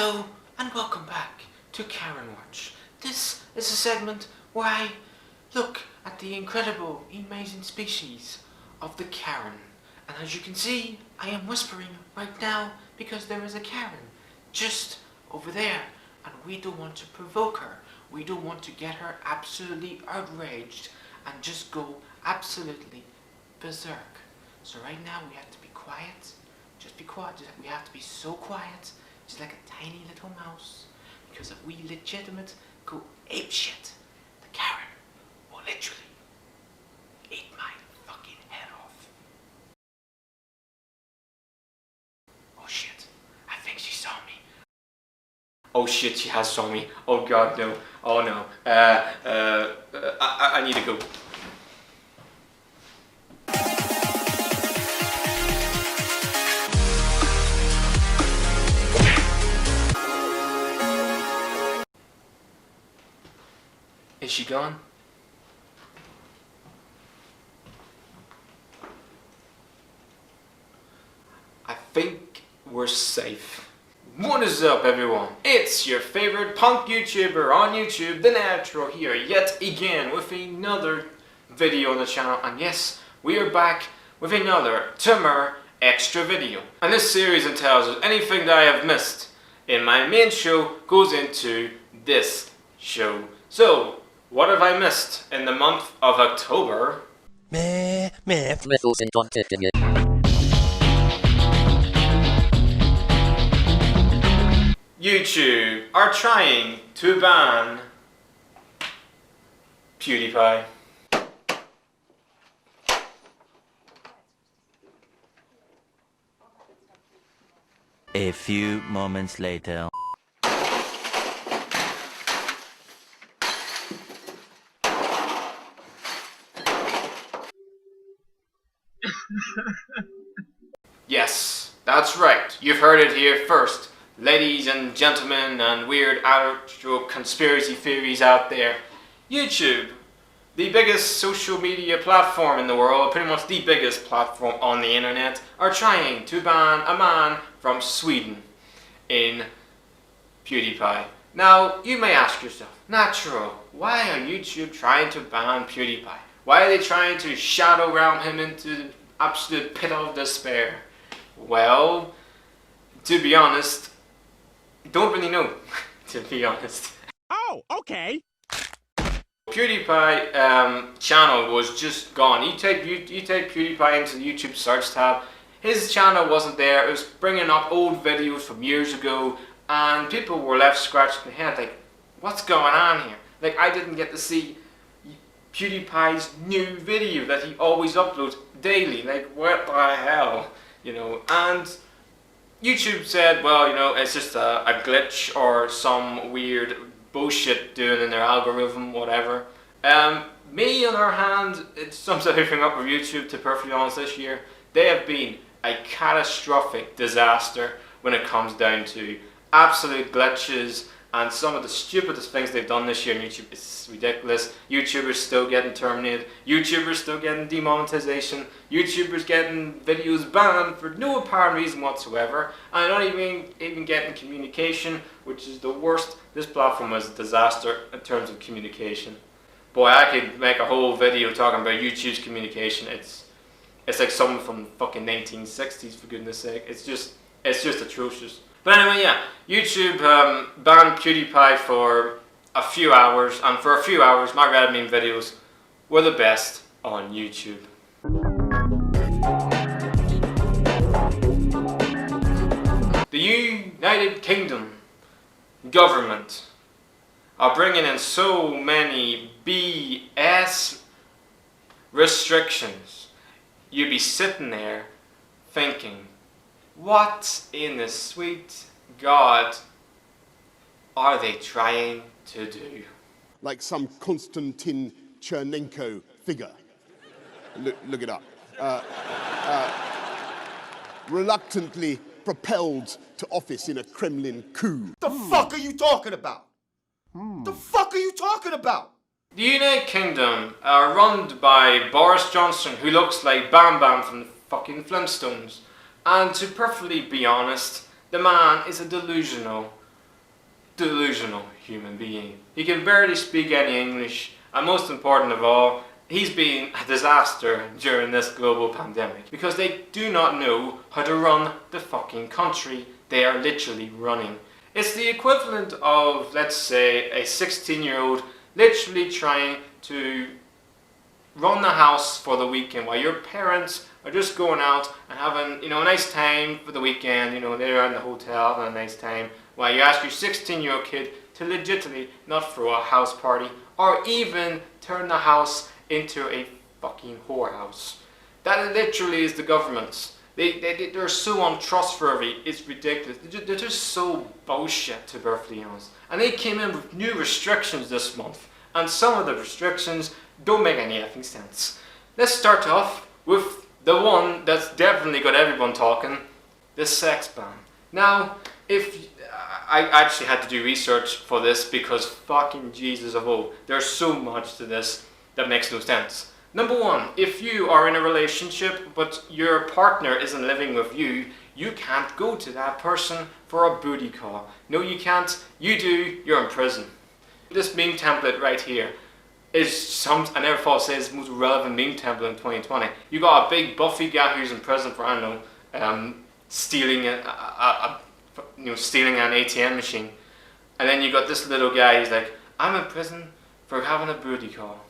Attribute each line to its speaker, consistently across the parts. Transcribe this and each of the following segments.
Speaker 1: Hello and welcome back to Karen Watch. This is a segment where I look at the incredible, amazing species of the Karen. And as you can see, I am whispering right now because there is a Karen just over there. And we don't want to provoke her. We don't want to get her absolutely outraged and just go absolutely berserk. So right now we have to be quiet. Just be quiet. We have to be so quiet. Just like a tiny little mouse. Because if we legitimate go apeshit, the Karen will literally eat my fucking head off. Oh shit, I think she saw me. Oh shit, she has saw me. Oh god, no. Oh no. I need to go. Is she gone? I think we're safe. What is up everyone? It's your favorite punk YouTuber on YouTube, The Natural, here yet again with another video on the channel. And yes, we are back with another TMIR Extra video. And this series entails that anything that I have missed in my main show goes into this show. So, what have I missed in the month of October? YouTube are trying to ban PewDiePie.
Speaker 2: A few moments later.
Speaker 1: Yes, that's right. You've heard it here first. Ladies and gentlemen and weird outro conspiracy theories out there. YouTube, the biggest social media platform in the world, pretty much the biggest platform on the internet, are trying to ban a man from Sweden in PewDiePie. Now, you may ask yourself, Natural, why are YouTube trying to ban PewDiePie? Why are they trying to shadow ram him into the absolute pit of despair? Well, to be honest, don't really know, to be honest.
Speaker 3: Oh, okay.
Speaker 1: PewDiePie channel was just gone. You type PewDiePie into the YouTube search tab, his channel wasn't there. It was bringing up old videos from years ago, and people were left scratching their head like, what's going on here? Like, I didn't get to see PewDiePie's new video that he always uploads daily. Like, what the hell? You know, and YouTube said, well, you know, it's just a glitch or some weird bullshit doing in their algorithm, whatever. Me, on the other hand, it sums everything up with YouTube, to be perfectly honest, this year. They have been a catastrophic disaster when it comes down to absolute glitches, and some of the stupidest things they've done this year on YouTube is ridiculous. YouTubers still getting terminated, YouTubers still getting demonetization, YouTubers getting videos banned for no apparent reason whatsoever, and not even getting communication, which is the worst. This platform is a disaster in terms of communication. Boy, I could make a whole video talking about YouTube's communication. It's like something from the fucking 1960s, for goodness sake. It's just atrocious. But anyway, yeah, YouTube banned PewDiePie for a few hours, and for a few hours, my Red Meme videos were the best on YouTube. The United Kingdom government are bringing in so many BS restrictions. You'd be sitting there thinking, what in the sweet God are they trying to do?
Speaker 4: Like some Konstantin Chernenko figure. Look it up. Reluctantly propelled to office in a Kremlin coup.
Speaker 5: The fuck are you talking about? The fuck are you talking about?
Speaker 1: The United Kingdom are run by Boris Johnson, who looks like Bam Bam from the fucking Flintstones. And to perfectly be honest, the man is a delusional delusional human being. He can barely speak any English, and most important of all, he's been a disaster during this global pandemic because they do not know how to run the fucking country they are literally running. It's the equivalent of, let's say, a 16-year-old literally trying to run the house for the weekend while your parents are just going out and having, you know, a nice time for the weekend. You know, they're in the hotel having a nice time while you ask your 16-year-old kid to legitimately not throw a house party or even turn the house into a fucking whorehouse. That literally is the government. They're so untrustworthy, it's ridiculous. They're just so bullshit, to be perfectly honest. And they came in with new restrictions this month, and some of the restrictions don't make any effing sense. Let's start off with the one that's definitely got everyone talking, the sex ban. Now, if I actually had to do research for this because fucking Jesus of all, there's so much to this that makes no sense. Number one, if you are in a relationship but your partner isn't living with you, you can't go to that person for a booty call. No, you can't. You do, you're in prison. This meme template right here is I never thought to say it's the most relevant meme template in 2020. You got a big buffy guy who's in prison for, I don't know, stealing stealing an ATM machine. And then you got this little guy, he's like, I'm in prison for having a booty call.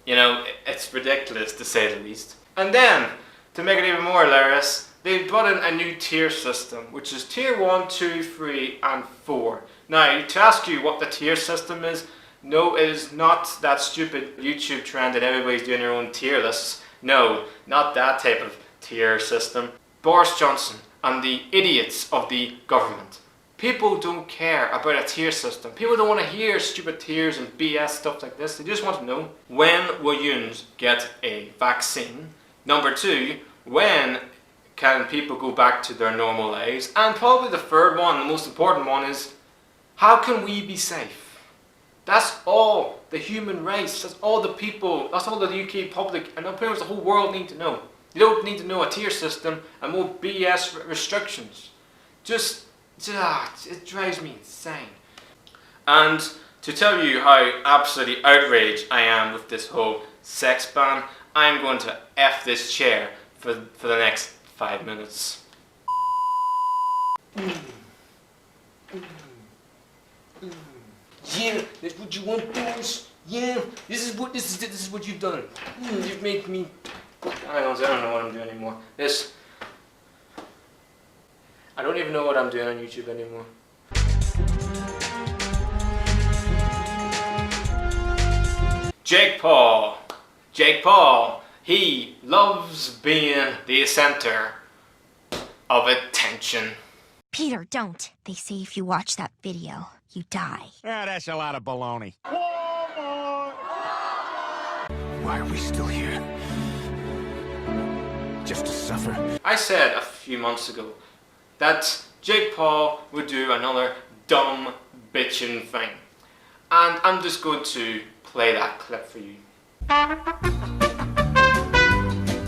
Speaker 1: You know, it's ridiculous to say the least. And then, to make it even more hilarious, they brought in a new tier system, which is tier 1, 2, 3, and 4. Now, to ask you what the tier system is, no, it is not that stupid YouTube trend that everybody's doing their own tier lists. No, not that type of tier system. Boris Johnson and the idiots of the government. People don't care about a tier system. People don't want to hear stupid tiers and BS stuff like this. They just want to know, when will yous get a vaccine? Number 2, when can people go back to their normal lives? And probably the third one, the most important one, is how can we be safe? That's all the human race, that's all the people, that's all the UK public, and pretty much the whole world need to know. You don't need to know a tier system and more BS restrictions. It drives me insane. And to tell you how absolutely outraged I am with this whole sex ban, I'm going to F this chair for the next 5 minutes. Yeah, that's what you want, boys. Yeah, this is what you've done. You've made me. I don't know what I'm doing anymore. I don't even know what I'm doing on YouTube anymore. Jake Paul, he loves being the center of attention.
Speaker 3: Peter, don't. They say if you watch that video, you die.
Speaker 6: Ah, that's a lot of baloney.
Speaker 5: Why are we still here? Just to suffer?
Speaker 1: I said a few months ago that Jake Paul would do another dumb bitchin' thing. And I'm just going to play that clip for you.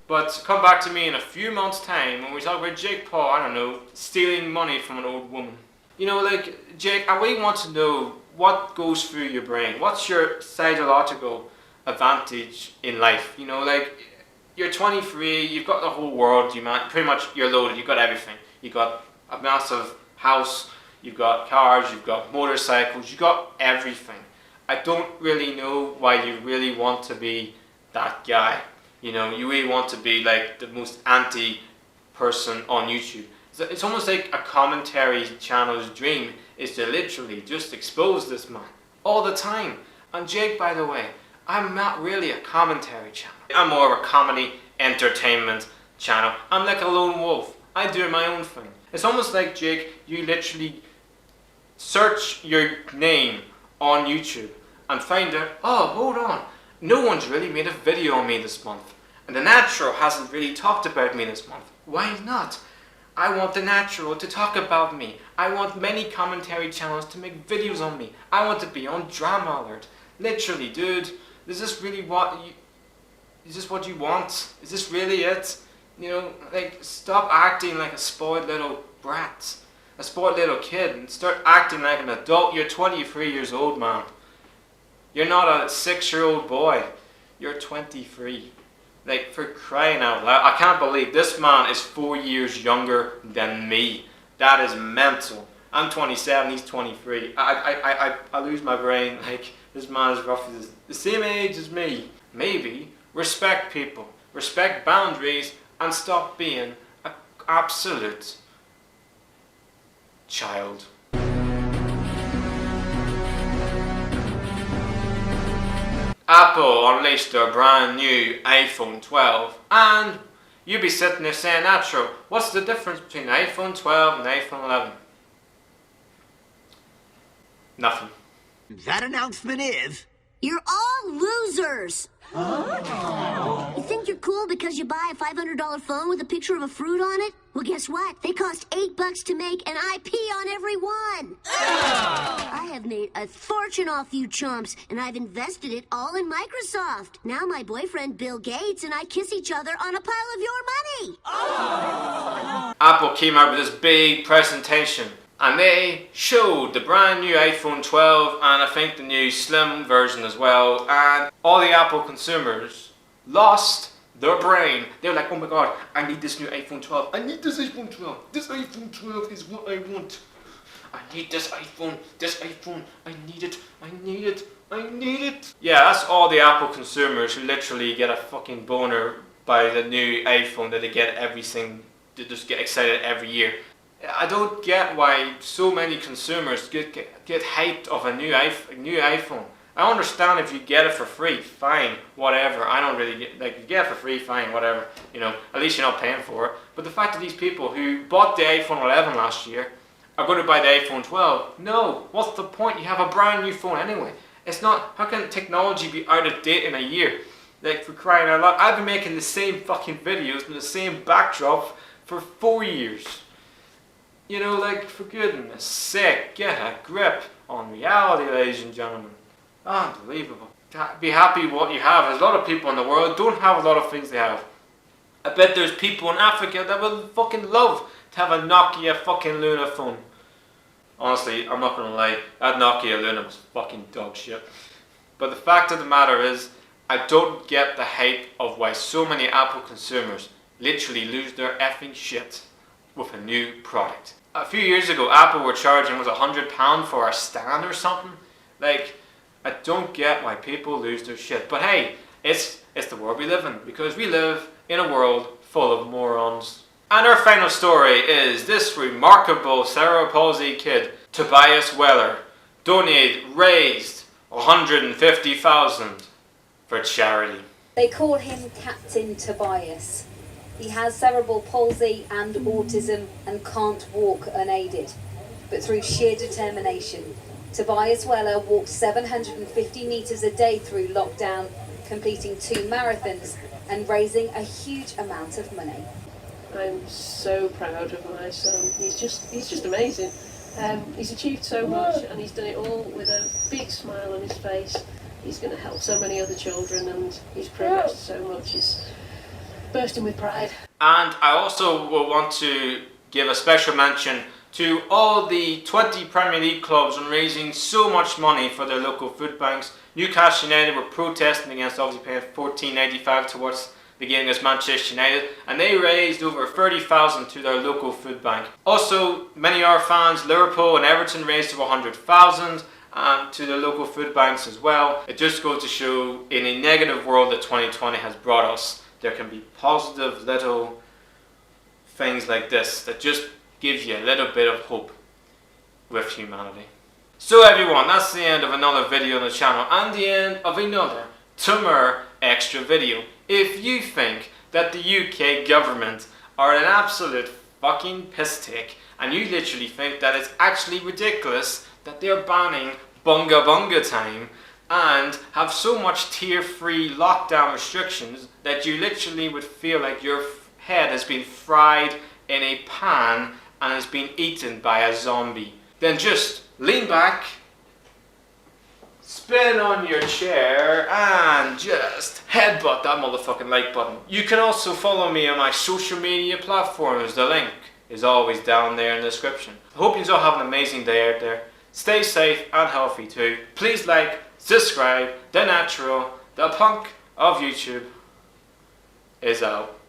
Speaker 1: But come back to me in a few months' time when we talk about Jake Paul, I don't know, stealing money from an old woman. You know, like, Jake, I really want to know what goes through your brain. What's your psychological advantage in life? You know, like, you're 23, you've got the whole world, pretty much you're loaded, you've got everything. You've got a massive house, you've got cars, you've got motorcycles, you've got everything. I don't really know why you really want to be that guy. You know, you really want to be like the most anti person on YouTube. It's almost like a commentary channel's dream is to literally just expose this man all the time. And Jake, by the way, I'm not really a commentary channel. I'm more of a comedy entertainment channel. I'm like a lone wolf. I do my own thing. It's almost like, Jake, you literally search your name on YouTube and find out, oh, hold on, no one's really made a video on me this month. And The Natural hasn't really talked about me this month. Why not? I want The Natural to talk about me. I want many commentary channels to make videos on me. I want to be on Drama Alert. Literally, dude, is this really what you want? Is this really it? You know, like, stop acting like a spoiled little brat. a spoiled little kid and start acting like an adult. You're 23 years old, man. You're not a 6-year-old boy. You're 23. Like, for crying out loud. I can't believe this man is 4 years younger than me. That is mental. I'm 27, he's 23. I lose my brain. Like, this man is roughly the same age as me. Maybe respect people, respect boundaries, and stop being an absolute child. Apple unleashed their brand new iPhone 12, and you'd be sitting there saying, Natural, what's the difference between iPhone 12 and iPhone 11? Nothing.
Speaker 7: That announcement is...
Speaker 8: You're all losers! You think you're cool because you buy a $500 phone with a picture of a fruit on it? Well, guess what? They cost $8 to make, and I pee on every one! I have made a fortune off you chumps, and I've invested it all in Microsoft. Now my boyfriend Bill Gates and I kiss each other on a pile of your money!
Speaker 1: Apple came out with this big presentation, and they showed the brand new iPhone 12 and I think the new slim version as well, and all the Apple consumers lost their brain. They were like, oh my god, I need this new iPhone 12. I need this iPhone 12. This iPhone 12 is what I want. I need this iPhone, I need it, I need it, I need it. Yeah, that's all the Apple consumers who literally get a fucking boner by the new iPhone that they get they just get excited every year. I don't get why so many consumers get hyped of a new iPhone. I understand if you get it for free, fine, whatever. I don't really you get it for free, fine, whatever. You know, at least you're not paying for it. But the fact that these people who bought the iPhone 11 last year are going to buy the iPhone 12, no. What's the point? You have a brand new phone anyway. It's not. How can technology be out of date in a year? Like, for crying out loud, I've been making the same fucking videos with the same backdrop for 4 years. You know, like, for goodness sake, get a grip on reality, ladies and gentlemen. Unbelievable. Be happy with what you have. There's a lot of people in the world don't have a lot of things they have. I bet there's people in Africa that would fucking love to have a Nokia fucking Luna phone. Honestly, I'm not gonna lie, that Nokia Luna was fucking dog shit. But the fact of the matter is, I don't get the hype of why so many Apple consumers literally lose their effing shit with a new product. A few years ago, Apple were charging, was £100 for a stand or something? Like, I don't get why people lose their shit. But hey, it's the world we live in, because we live in a world full of morons. And our final story is this remarkable cerebral palsy kid, Tobias Weller, raised 150,000 for charity.
Speaker 9: They call him Captain Tobias. He has cerebral palsy and autism and can't walk unaided. But through sheer determination, Tobias Weller walked 750 metres a day through lockdown, completing 2 marathons and raising a huge amount of money.
Speaker 10: I'm so proud of my son. He's just amazing. He's achieved so much, and he's done it all with a big smile on his face. He's going to help so many other children, and he's progressed so much. It's bursting with pride. And
Speaker 1: I also will want to give a special mention to all the 20 Premier League clubs on raising so much money for their local food banks. Newcastle United were protesting against obviously paying $14.95 towards the game against Manchester United, and they raised over 30,000 to their local food bank. Also, many of our fans, Liverpool and Everton, raised over 100,000 to their local food banks as well. It just goes to show, in a negative world that 2020 has brought us, there can be positive little things like this that just gives you a little bit of hope with humanity. So everyone, that's the end of another video on the channel and the end of another TMIR Extra video. If you think that the UK government are an absolute fucking piss take, and you literally think that it's actually ridiculous that they're banning bunga bunga time and have so much tier-free lockdown restrictions that you literally would feel like your head has been fried in a pan and has been eaten by a zombie, then just lean back, spin on your chair, and just headbutt that motherfucking like button. You can also follow me on my social media platforms. The link is always down there in the description. I hope you all have an amazing day out there. Stay safe and healthy too. Please like, subscribe. The Natural, the punk of YouTube is out.